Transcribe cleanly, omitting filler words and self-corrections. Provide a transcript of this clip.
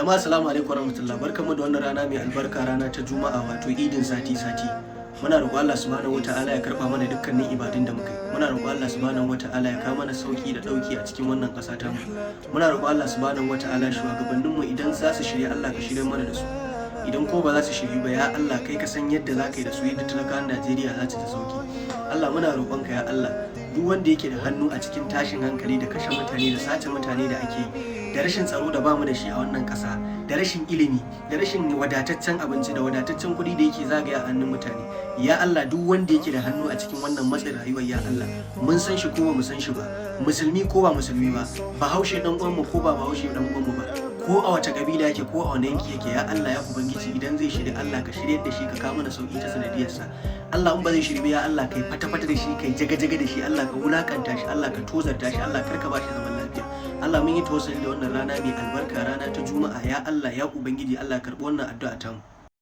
Jama'a assalamu alaikum warahmatullahi, barkamu da wannan rana mai albarka, rana ta Juma'a wato idin sati. Muna roƙon Allah subhanahu wataala ya karɓa mana dukkanin ibadun da muka yi. Muna roƙon Allah subhanahu wataala ya kawo mana sauki da ɗauki a cikin wannan ƙasa ta mu. Muna roƙon Allah subhanahu wataala shugabannin mu idan za su shirya, Allah ka shirya mana da su. Idan ko ba za su shiryu ba, ya Allah kai ka san yadda za ka yi da su, yadda talakawan Najeriya za ta sauki. Allah muna roƙonka ya Allah, duk wanda yake da hannu a cikin tashin hankali da kashe mutane da sace mutane da ake yi, da rashin tsaro da bamu da shi a wannan ƙasa, da rashin ilimi, da rashin wadataccen abinci da wadataccen kuɗi da yake zagaya a hannun mutane, ya Allah duk wanda yake da hannu a cikin wannan matsin rayuwar, ya Allah mun san shi ko ba mu san shi ba, musulmi ko ba musulmi ba, bahaushe dan uwan mu ko ba bahaushe dan uwan mu ba, ko a wace kabila yake ko a wani yanki yake, ya Allah ya ubangiji idan zai shirya, Allah ka shiryar da shi, ka kawo mana sauki ta sanadiyarsa. Allah in ba zai shirya, ya Allah kai fata-fata da shi, kai jaga-jaga da shi, Allah ka wulakanta shi, Allah ka tozarta shi, Allah karka ba shi zaman lafiya. Allah mun yi tawassuli da wannan rana mai albarka, rana ta Juma'a, ya Allah ya ubangiji, Allah karɓi wannan addu'a ta mu.